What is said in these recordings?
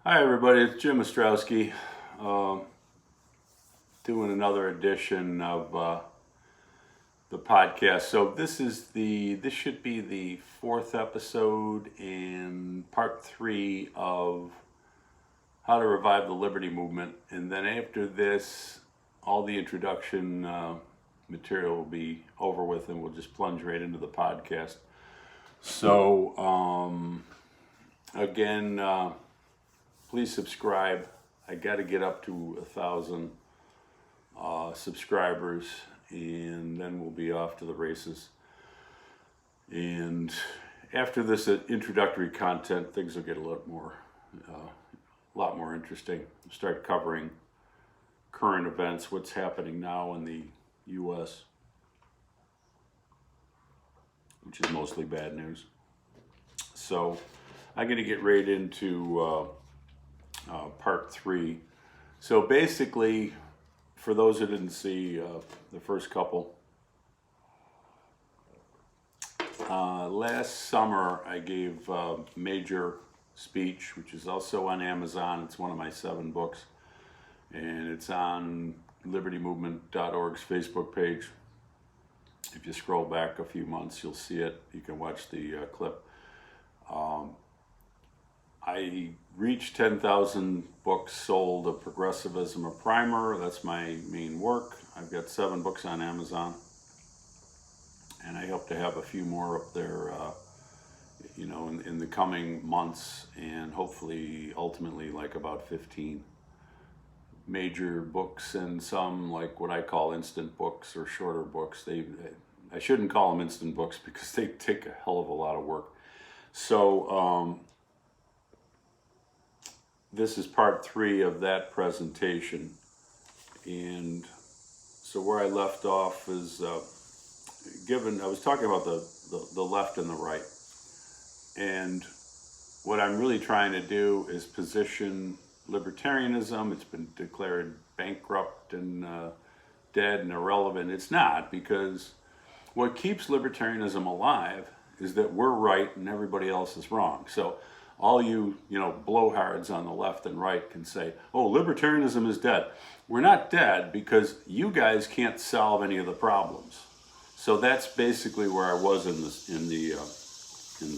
Hi, everybody. It's Jim Ostrowski, uh, doing another edition of the podcast. So this should be the fourth episode and part three of how to revive the Liberty Movement. And then after this, all the introduction material will be over with, and we'll just plunge right into the podcast. So again. Please subscribe. I got to get up to 1,000 subscribers, and then we'll be off to the races. And after this introductory content, things will get a lot more interesting. We'll start covering current events, what's happening now in the U.S., which is mostly bad news. So I'm going to get right into part three. So basically, for those who didn't see the first couple, last summer I gave a major speech, which is also on Amazon. It's one of my 7 books, and it's on libertymovement.org's Facebook page. If you scroll back a few months, you'll see it. You can watch the clip. I reached 10,000 books sold of Progressivism, a primer. That's my main work. I've got 7 books on Amazon, and I hope to have a few more up there, in the coming months, and hopefully, ultimately, like about 15 major books and some like what I call instant books or shorter books. I shouldn't call them instant books because they take a hell of a lot of work. So, this is part 3 of that presentation, and so where I left off is I was talking about the left and the right, and what I'm really trying to do is position libertarianism. It's been declared bankrupt and dead and irrelevant. It's not, because what keeps libertarianism alive is that we're right and everybody else is wrong. So all you blowhards on the left and right can say, oh, libertarianism is dead. We're not dead because you guys can't solve any of the problems. So that's basically where I was in the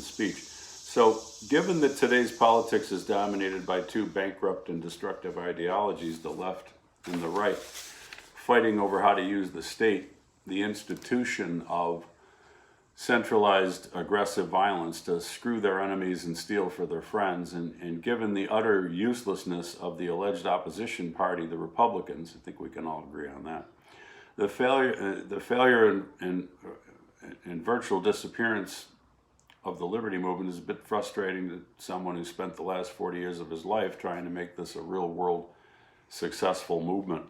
speech. So given that today's politics is dominated by 2 bankrupt and destructive ideologies, the left and the right, fighting over how to use the state, the institution of centralized aggressive violence to screw their enemies and steal for their friends, and given the utter uselessness of the alleged opposition party, the Republicans, I think we can all agree on that. The failure and virtual disappearance of the Liberty Movement is a bit frustrating to someone who spent the last 40 years of his life trying to make this a real world successful movement.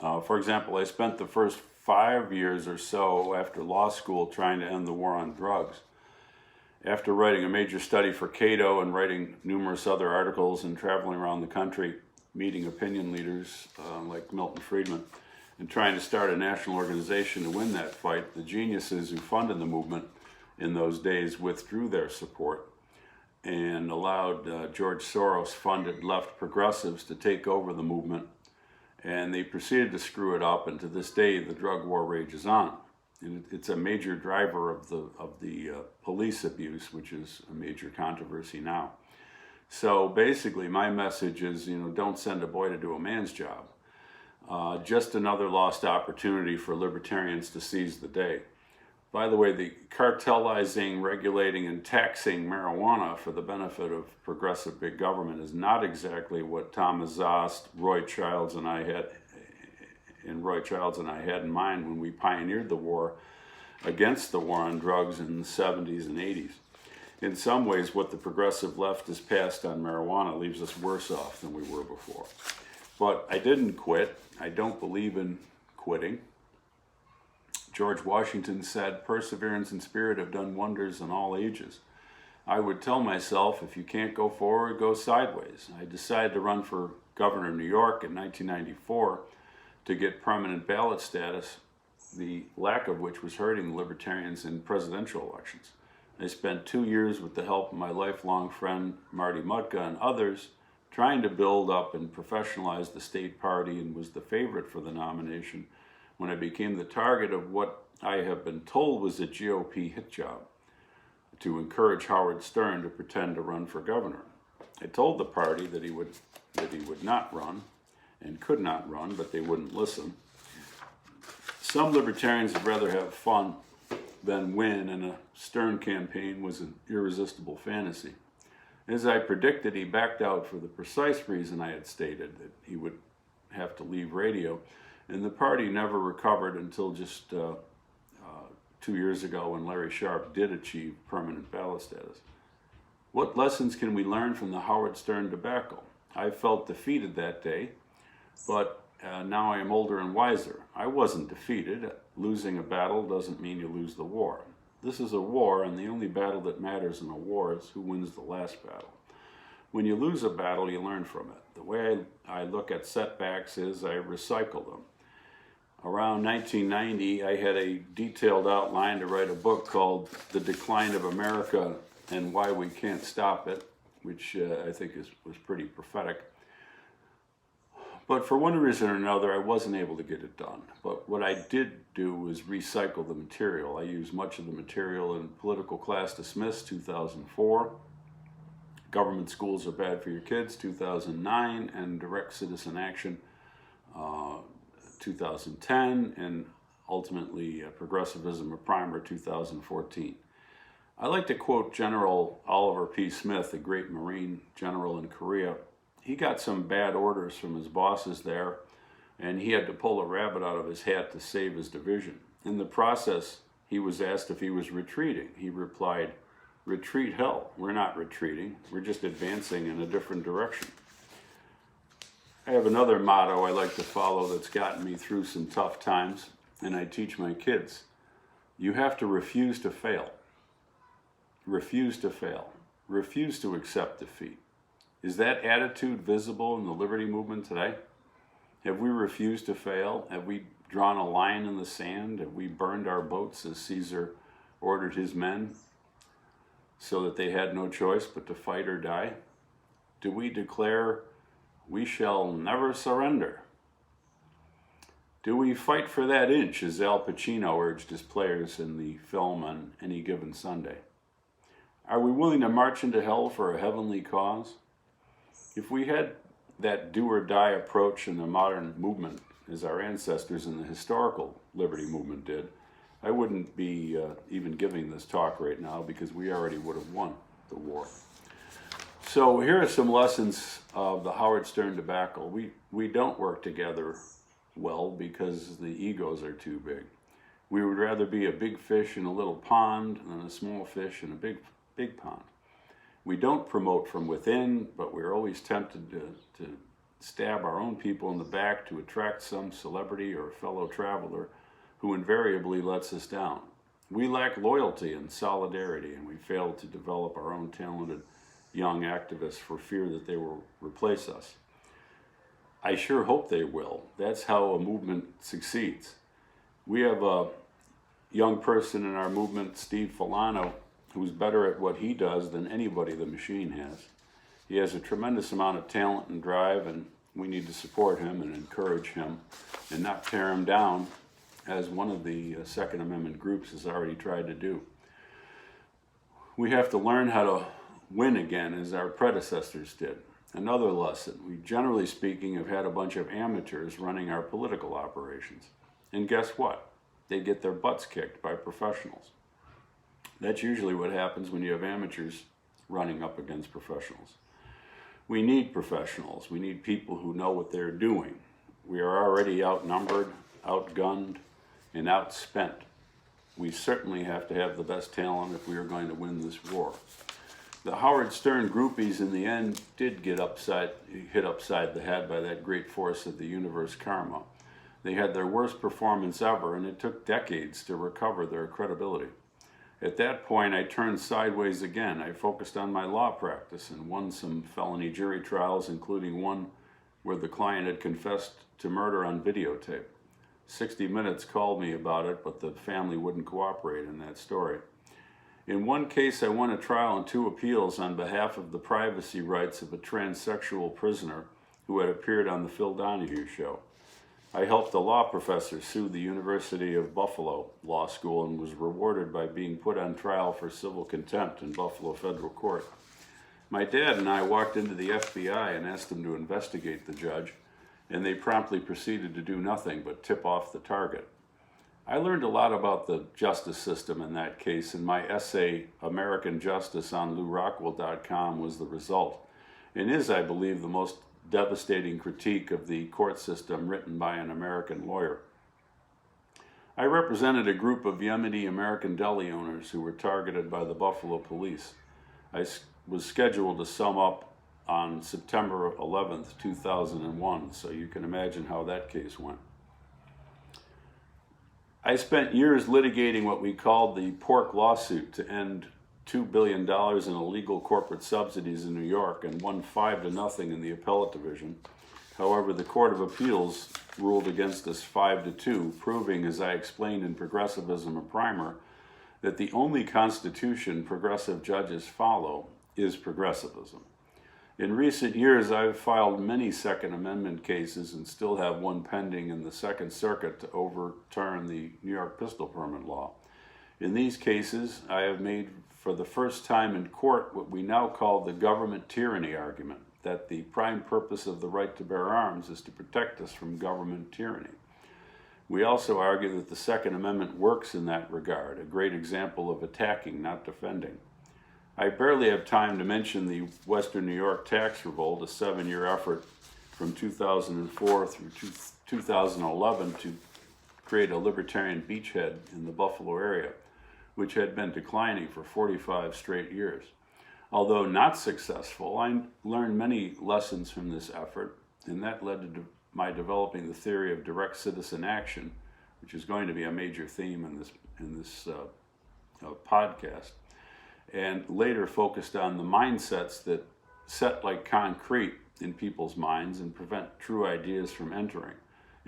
For example, I spent the first 5 years or so after law school trying to end the war on drugs. After writing a major study for Cato and writing numerous other articles and traveling around the country, meeting opinion leaders like Milton Friedman, and trying to start a national organization to win that fight, the geniuses who funded the movement in those days withdrew their support and allowed George Soros-funded left progressives to take over the movement, and they proceeded to screw it up, and to this day the drug war rages on. And it's a major driver of the police abuse, which is a major controversy now. So basically my message is, don't send a boy to do a man's job. Just another lost opportunity for libertarians to seize the day. By the way, the cartelizing, regulating, and taxing marijuana for the benefit of progressive big government is not exactly what Thomas Zost, Roy Childs, and I had in mind when we pioneered the war against the war on drugs in the 70s and 80s. In some ways, what the progressive left has passed on marijuana leaves us worse off than we were before. But I didn't quit. I don't believe in quitting. George Washington said, perseverance and spirit have done wonders in all ages. I would tell myself, if you can't go forward, go sideways. I decided to run for governor of New York in 1994 to get permanent ballot status, the lack of which was hurting libertarians in presidential elections. I spent 2 years with the help of my lifelong friend Marty Mutka and others trying to build up and professionalize the state party, and was the favorite for the nomination when I became the target of what I have been told was a GOP hit job to encourage Howard Stern to pretend to run for governor. I told the party that he would not run and could not run, but they wouldn't listen. Some libertarians would rather have fun than win, and a Stern campaign was an irresistible fantasy. As I predicted, he backed out for the precise reason I had stated, that he would have to leave radio, and the party never recovered until just 2 years ago when Larry Sharpe did achieve permanent ballot status. What lessons can we learn from the Howard Stern debacle? I felt defeated that day, but now I am older and wiser. I wasn't defeated. Losing a battle doesn't mean you lose the war. This is a war, and the only battle that matters in a war is who wins the last battle. When you lose a battle, you learn from it. The way I look at setbacks is I recycle them. Around 1990, I had a detailed outline to write a book called The Decline of America and Why We Can't Stop It, which I think was pretty prophetic. But for one reason or another, I wasn't able to get it done. But what I did do was recycle the material. I used much of the material in Political Class Dismissed, 2004, Government Schools Are Bad for Your Kids, 2009, and Direct Citizen Action, 2010, and ultimately Progressivism, a Primer, 2014. I like to quote General Oliver P. Smith, a great Marine general in Korea. He got some bad orders from his bosses there, and he had to pull a rabbit out of his hat to save his division. In the process, he was asked if he was retreating. He replied, "Retreat hell, we're not retreating, we're just advancing in a different direction." I have another motto I like to follow that's gotten me through some tough times, and I teach my kids. You have to refuse to fail. Refuse to fail. Refuse to accept defeat. Is that attitude visible in the liberty movement today? Have we refused to fail? Have we drawn a line in the sand? Have we burned our boats as Caesar ordered his men so that they had no choice but to fight or die? Do we declare, "We shall never surrender"? Do we fight for that inch, as Al Pacino urged his players in the film On Any Given Sunday? Are we willing to march into hell for a heavenly cause? If we had that do-or-die approach in the modern movement, as our ancestors in the historical liberty movement did, I wouldn't be even giving this talk right now, because we already would have won the war. So here are some lessons of the Howard Stern debacle. We don't work together well because the egos are too big. We would rather be a big fish in a little pond than a small fish in a big pond. We don't promote from within, but we're always tempted to stab our own people in the back to attract some celebrity or fellow traveler who invariably lets us down. We lack loyalty and solidarity, and we fail to develop our own talented young activists for fear that they will replace us. I sure hope they will. That's how a movement succeeds. We have a young person in our movement, Steve Filano, who's better at what he does than anybody the machine has. He has a tremendous amount of talent and drive, and we need to support him and encourage him and not tear him down, as one of the Second Amendment groups has already tried to do. We have to learn how to win again, as our predecessors did. Another lesson, we generally speaking have had a bunch of amateurs running our political operations. And guess what? They get their butts kicked by professionals. That's usually what happens when you have amateurs running up against professionals. We need professionals. We need people who know what they're doing. We are already outnumbered, outgunned, and outspent. We certainly have to have the best talent if we are going to win this war. The Howard Stern groupies in the end did get hit upside the head by that great force of the universe, karma. They had their worst performance ever, and it took decades to recover their credibility. At that point, I turned sideways again. I focused on my law practice and won some felony jury trials, including one where the client had confessed to murder on videotape. 60 Minutes called me about it, but the family wouldn't cooperate in that story. In one case, I won a trial and 2 appeals on behalf of the privacy rights of a transsexual prisoner who had appeared on the Phil Donahue Show. I helped a law professor sue the University of Buffalo Law School and was rewarded by being put on trial for civil contempt in Buffalo Federal Court. My dad and I walked into the FBI and asked them to investigate the judge, and they promptly proceeded to do nothing but tip off the target. I learned a lot about the justice system in that case, and my essay, American Justice, on LouRockwell.com was the result, and is, I believe, the most devastating critique of the court system written by an American lawyer. I represented a group of Yemeni American deli owners who were targeted by the Buffalo police. I was scheduled to sum up on September 11th, 2001, so you can imagine how that case went. I spent years litigating what we called the pork lawsuit to end $2 billion in illegal corporate subsidies in New York and won 5-0 in the appellate division. However, the Court of Appeals ruled against us 5-2, proving, as I explained in Progressivism, a primer, that the only constitution progressive judges follow is progressivism. In recent years, I've filed many Second Amendment cases and still have one pending in the Second Circuit to overturn the New York pistol permit law. In these cases, I have made for the first time in court what we now call the government tyranny argument, that the prime purpose of the right to bear arms is to protect us from government tyranny. We also argue that the Second Amendment works in that regard, a great example of attacking, not defending. I barely have time to mention the Western New York tax revolt, a 7-year effort from 2004 through 2011 to create a libertarian beachhead in the Buffalo area, which had been declining for 45 straight years. Although not successful, I learned many lessons from this effort, and that led to my developing the theory of direct citizen action, which is going to be a major theme in this podcast, and later focused on the mindsets that set like concrete in people's minds and prevent true ideas from entering.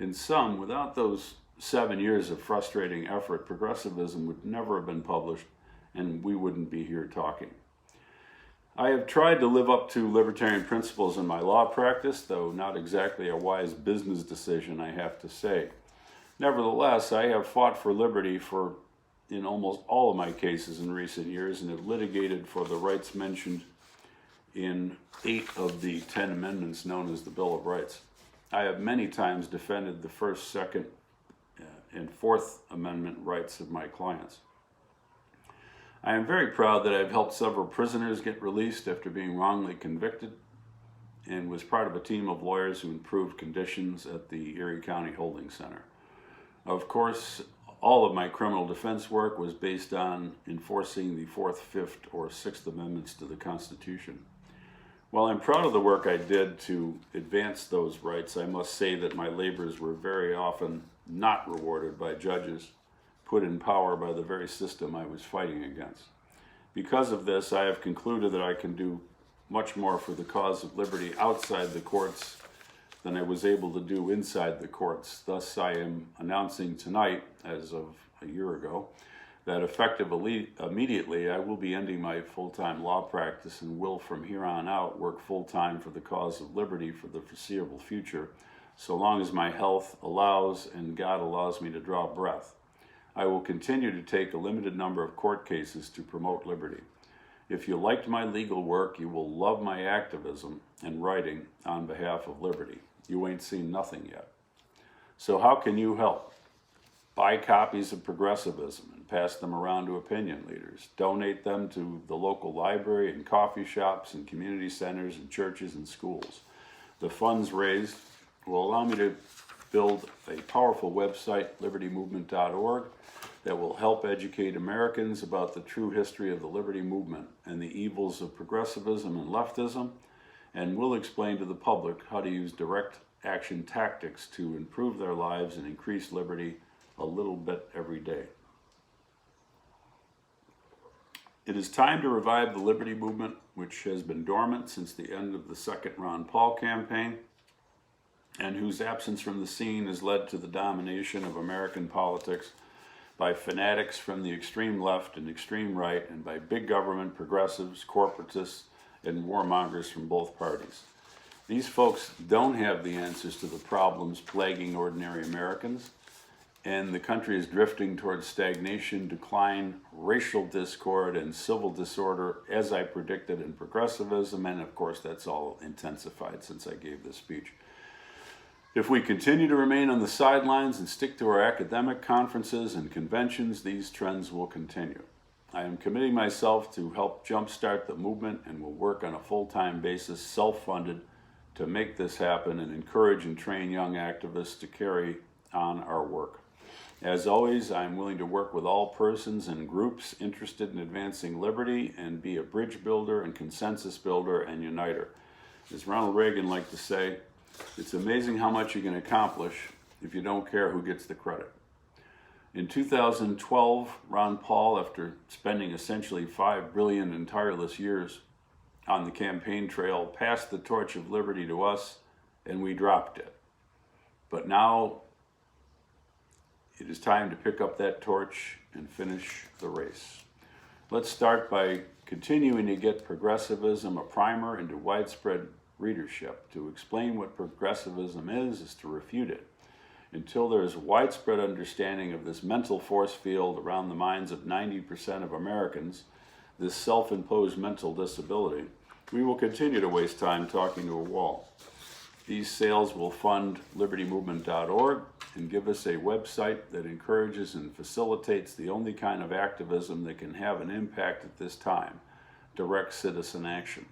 In sum, without those 7 years of frustrating effort, progressivism would never have been published, and we wouldn't be here talking. I have tried to live up to libertarian principles in my law practice, though not exactly a wise business decision, I have to say. Nevertheless, I have fought for liberty in almost all of my cases in recent years and have litigated for the rights mentioned in 8 of the 10 amendments known as the Bill of Rights. I have many times defended the First, Second, and Fourth Amendment rights of my clients. I am very proud that I've helped several prisoners get released after being wrongly convicted and was part of a team of lawyers who improved conditions at the Erie County Holding Center. Of course, all of my criminal defense work was based on enforcing the Fourth, Fifth, or Sixth Amendments to the Constitution. While I'm proud of the work I did to advance those rights, I must say that my labors were very often not rewarded by judges put in power by the very system I was fighting against. Because of this, I have concluded that I can do much more for the cause of liberty outside the courts than I was able to do inside the courts. Thus, I am announcing tonight, as of a year ago, that effective immediately, I will be ending my full-time law practice and will from here on out work full-time for the cause of liberty for the foreseeable future, so long as my health allows and God allows me to draw breath. I will continue to take a limited number of court cases to promote liberty. If you liked my legal work, you will love my activism and writing on behalf of liberty. You ain't seen nothing yet. So how can you help? Buy copies of Progressivism and pass them around to opinion leaders. Donate them to the local library and coffee shops and community centers and churches and schools. The funds raised will allow me to build a powerful website, libertymovement.org, that will help educate Americans about the true history of the liberty movement and the evils of progressivism and leftism, and will explain to the public how to use direct action tactics to improve their lives and increase liberty a little bit every day. It is time to revive the liberty movement, which has been dormant since the end of the second Ron Paul campaign, and whose absence from the scene has led to the domination of American politics by fanatics from the extreme left and extreme right, and by big government, progressives, corporatists, and warmongers from both parties. These folks don't have the answers to the problems plaguing ordinary Americans, and the country is drifting towards stagnation, decline, racial discord, and civil disorder, as I predicted in progressivism, and of course that's all intensified since I gave this speech. If we continue to remain on the sidelines and stick to our academic conferences and conventions, these trends will continue. I am committing myself to help jumpstart the movement and will work on a full-time basis, self-funded, to make this happen and encourage and train young activists to carry on our work. As always, I am willing to work with all persons and groups interested in advancing liberty and be a bridge builder and consensus builder and uniter. As Ronald Reagan liked to say, it's amazing how much you can accomplish if you don't care who gets the credit. In 2012, Ron Paul, after spending essentially 5 brilliant and tireless years on the campaign trail, passed the torch of liberty to us, and we dropped it. But now it is time to pick up that torch and finish the race. Let's start by continuing to get progressivism a primer into widespread readership. To explain what progressivism is to refute it. Until there is widespread understanding of this mental force field around the minds of 90% of Americans, this self-imposed mental disability, we will continue to waste time talking to a wall. These sales will fund libertymovement.org and give us a website that encourages and facilitates the only kind of activism that can have an impact at this time, direct citizen action.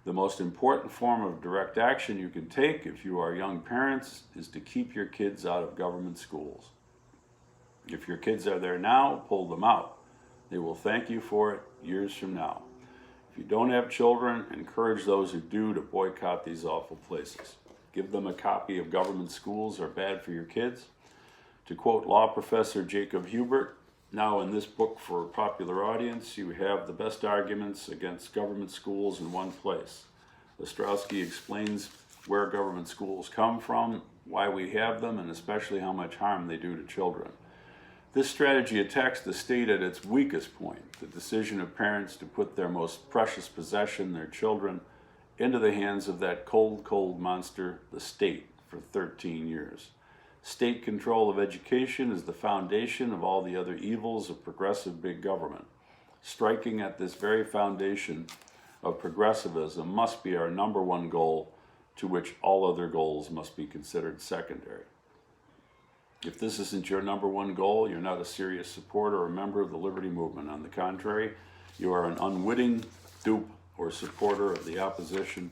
The most important form of direct action you can take if you are young parents is to keep your kids out of government schools. If your kids are there now, pull them out. They will thank you for it years from now. If you don't have children, encourage those who do to boycott these awful places. Give them a copy of Government Schools Are Bad for Your Kids. To quote law professor Jacob Hubert, now in this book for a popular audience, you have the best arguments against government schools in one place. Ostrowski explains where government schools come from, why we have them, and especially how much harm they do to children. This strategy attacks the state at its weakest point, the decision of parents to put their most precious possession, their children, into the hands of that cold, cold monster, the state, for 13 years. State control of education is the foundation of all the other evils of progressive big government. Striking at this very foundation of progressivism must be our number one goal, to which all other goals must be considered secondary. If this isn't your number one goal, you're not a serious supporter or member of the liberty movement. On the contrary, you are an unwitting dupe or supporter of the opposition,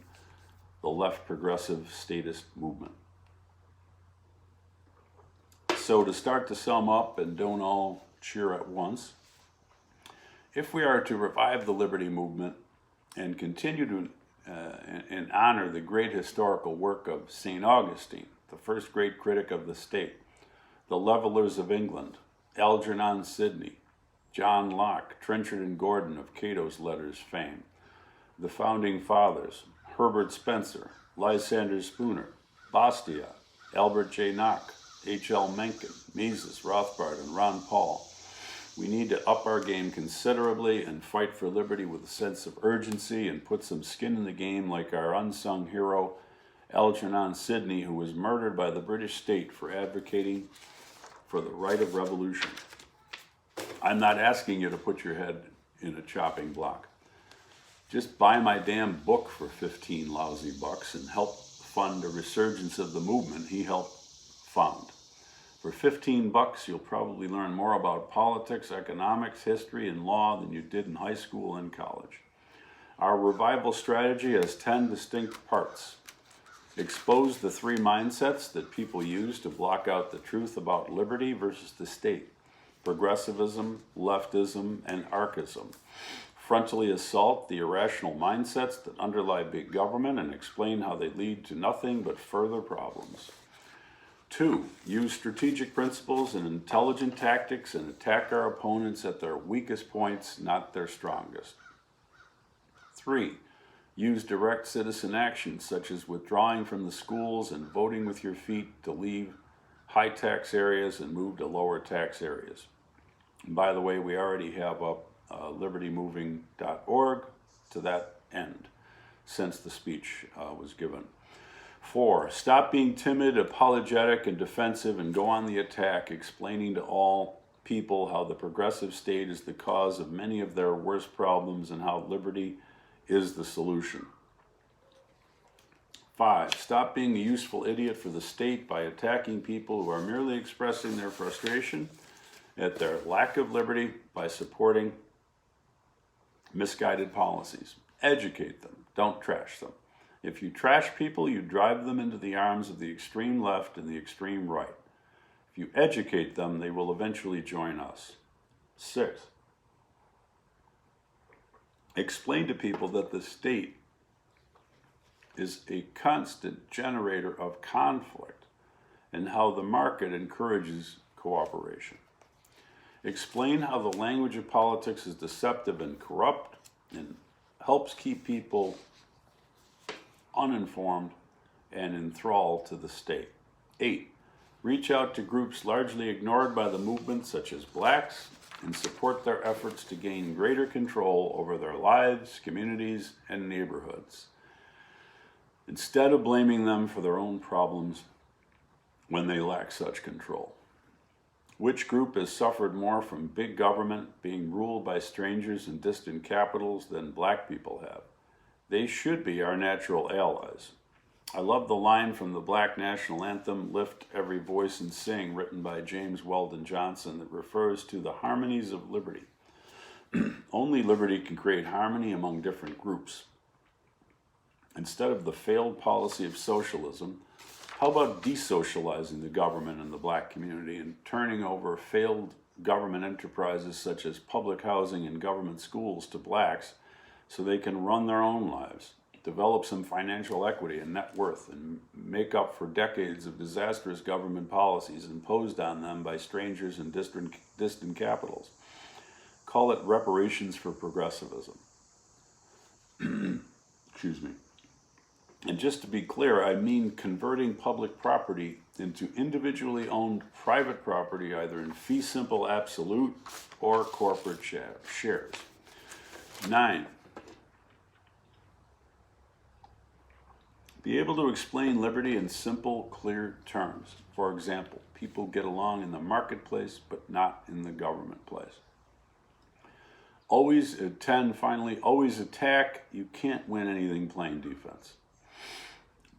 the left progressive statist movement. So to start to sum up, and don't all cheer at once, if we are to revive the liberty movement and continue to and honor the great historical work of St. Augustine, the first great critic of the state, the Levelers of England, Algernon Sidney, John Locke, Trenchard and Gordon of Cato's Letters fame, the Founding Fathers, Herbert Spencer, Lysander Spooner, Bastiat, Albert J. Nock, H.L. Mencken, Mises, Rothbard, and Ron Paul. We need to up our game considerably and fight for liberty with a sense of urgency and put some skin in the game like our unsung hero, Algernon Sidney, who was murdered by the British state for advocating for the right of revolution. I'm not asking you to put your head in a chopping block. Just buy my damn book for 15 lousy bucks and help fund a resurgence of the movement he helped found. For 15 bucks, you'll probably learn more about politics, economics, history, and law than you did in high school and college. Our revival strategy has 10 distinct parts. Expose the 3 mindsets that people use to block out the truth about liberty versus the state: progressivism, leftism, and archism. Frontally assault the irrational mindsets that underlie big government and explain how they lead to nothing but further problems. 2, use strategic principles and intelligent tactics and attack our opponents at their weakest points, not their strongest. 3, use direct citizen action, such as withdrawing from the schools and voting with your feet to leave high tax areas and move to lower tax areas. And by the way, we already have up libertymoving.org to that end since the speech was given. 4, stop being timid, apologetic, and defensive and go on the attack, explaining to all people how the progressive state is the cause of many of their worst problems and how liberty is the solution. 5, stop being a useful idiot for the state by attacking people who are merely expressing their frustration at their lack of liberty by supporting misguided policies. Educate them, don't trash them. If you trash people, you drive them into the arms of the extreme left and the extreme right. If you educate them, they will eventually join us. 6, explain to people that the state is a constant generator of conflict and how the market encourages cooperation. Explain how the language of politics is deceptive and corrupt and helps keep people uninformed and enthralled to the state. 8, reach out to groups largely ignored by the movement, such as blacks, and support their efforts to gain greater control over their lives, communities, and neighborhoods, instead of blaming them for their own problems when they lack such control. Which group has suffered more from big government being ruled by strangers in distant capitals than black people have? They should be our natural allies. I love the line from the Black National Anthem, "Lift Every Voice and Sing," written by James Weldon Johnson, that refers to the harmonies of liberty. Only liberty can create harmony among different groups. Instead of the failed policy of socialism, how about desocializing the government and the black community and turning over failed government enterprises such as public housing and government schools to blacks so they can run their own lives, develop some financial equity and net worth, and make up for decades of disastrous government policies imposed on them by strangers in distant capitals? Call it reparations for progressivism. Excuse me. And just to be clear, I mean converting public property into individually owned private property, either in fee simple absolute or corporate shares. 9, be able to explain liberty in simple, clear terms. For example, people get along in the marketplace, but not in the government place. Always attack. You can't win anything playing defense.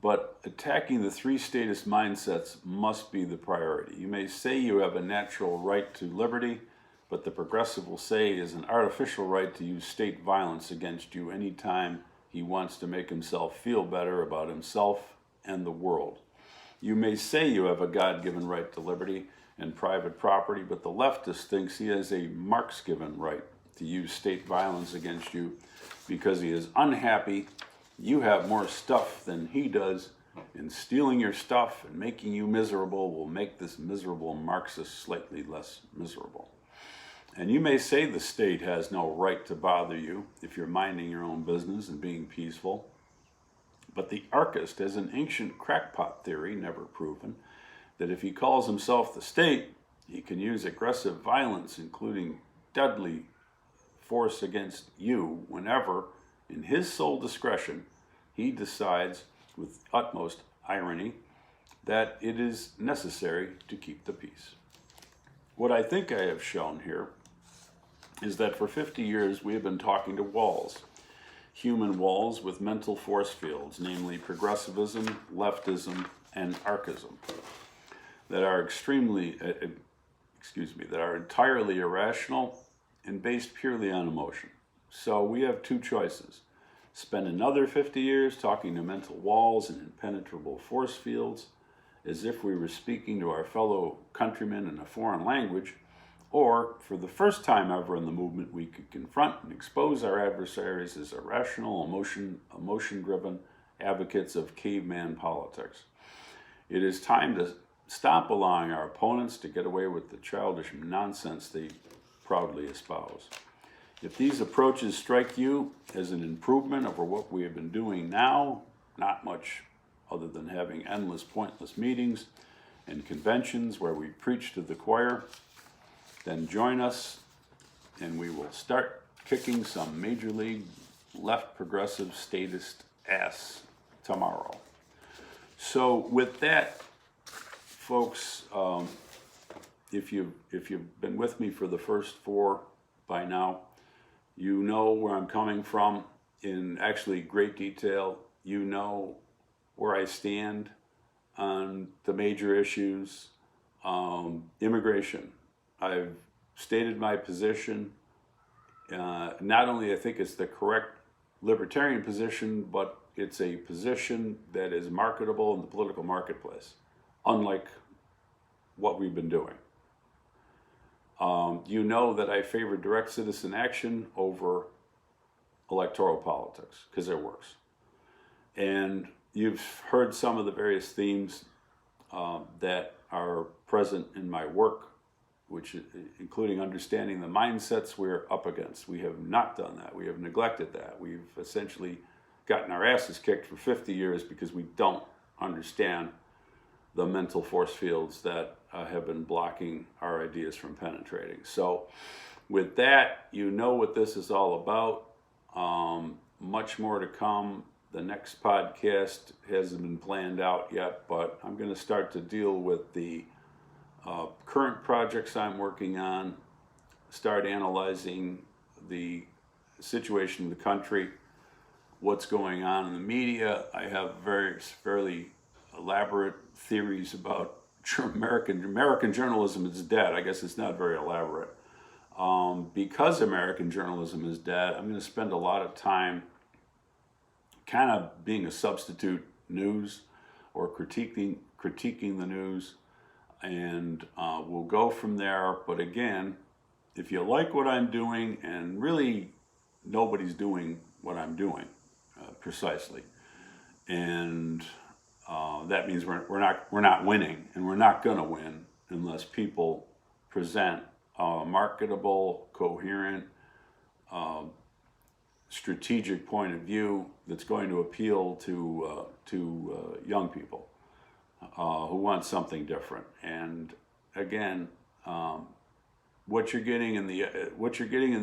But attacking the three statist mindsets must be the priority. You may say you have a natural right to liberty, but the progressive will say it is an artificial right to use state violence against you anytime he wants to make himself feel better about himself and the world. You may say you have a God-given right to liberty and private property, but the leftist thinks he has a Marx-given right to use state violence against you because he is unhappy you have more stuff than he does, and stealing your stuff and making you miserable will make this miserable Marxist slightly less miserable. And you may say the state has no right to bother you if you're minding your own business and being peaceful. But the archist has an ancient crackpot theory, never proven, that if he calls himself the state, he can use aggressive violence, including deadly force against you, whenever, in his sole discretion, he decides, with utmost irony, that it is necessary to keep the peace. What I think I have shown here is that for 50 years we have been talking to walls, human walls with mental force fields, namely progressivism, leftism, and archism, that are that are entirely irrational and based purely on emotion. So we have two choices: spend another 50 years talking to mental walls and impenetrable force fields as if we were speaking to our fellow countrymen in a foreign language, or, for the first time ever in the movement, we could confront and expose our adversaries as irrational, emotion-driven advocates of caveman politics. It is time to stop allowing our opponents to get away with the childish nonsense they proudly espouse. If these approaches strike you as an improvement over what we have been doing now, not much other than having endless pointless meetings and conventions where we preach to the choir, then join us and we will start kicking some major league left progressive statist ass tomorrow. So with that, folks, if you've been with me for the first 4 by now, you know where I'm coming from in actually great detail. You know where I stand on the major issues. Immigration. I've stated my position. Not only I think it's the correct libertarian position, but it's a position that is marketable in the political marketplace, unlike what we've been doing. You know that I favor direct citizen action over electoral politics because it works. And you've heard some of the various themes that are present in my work, which including understanding the mindsets we're up against. We have not done that. We have neglected that. We've essentially gotten our asses kicked for 50 years because we don't understand the mental force fields that have been blocking our ideas from penetrating. So with that, you know what this is all about. Much more to come. The next podcast hasn't been planned out yet, but I'm going to start to deal with the current projects I'm working on, start analyzing the situation in the country, what's going on in the media. I have fairly elaborate theories about American journalism is dead. I guess it's not very elaborate. Because American journalism is dead, I'm going to spend a lot of time kind of being a substitute news or critiquing the news, and we'll go from there. But again, if you like what I'm doing, and really nobody's doing what I'm doing precisely, and that means we're not winning, and we're not going to win unless people present a marketable, coherent, strategic point of view that's going to appeal to young people who want something different. And again, what you're getting in the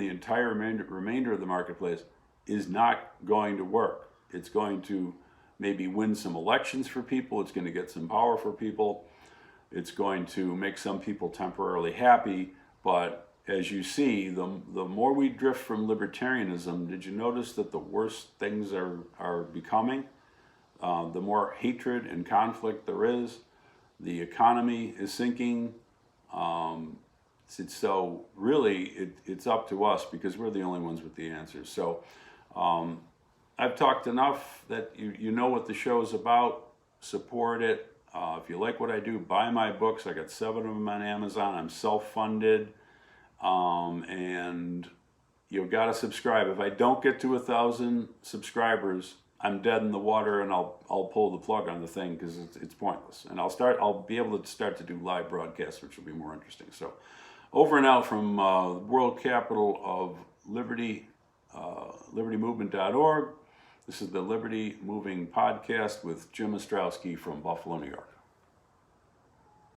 entire remainder of the marketplace is not going to work. It's going to maybe win some elections for people. It's going to get some power for people. It's going to make some people temporarily happy. But as you see, the more we drift from libertarianism, did you notice that the worse things are becoming? The more hatred and conflict there is. The economy is sinking. So really, it's up to us because we're the only ones with the answers. So I've talked enough that you know what the show is about. Support it. If you like what I do, buy my books. I got 7 of them on Amazon. I'm self-funded. And you've got to subscribe. If I don't get to 1,000 subscribers, I'm dead in the water, and I'll pull the plug on the thing because it's pointless. And I'll be able to start to do live broadcasts, which will be more interesting. So over and out from world capital of liberty, libertymovement.org. This is the Liberty Moving Podcast with Jim Ostrowski from Buffalo, New York.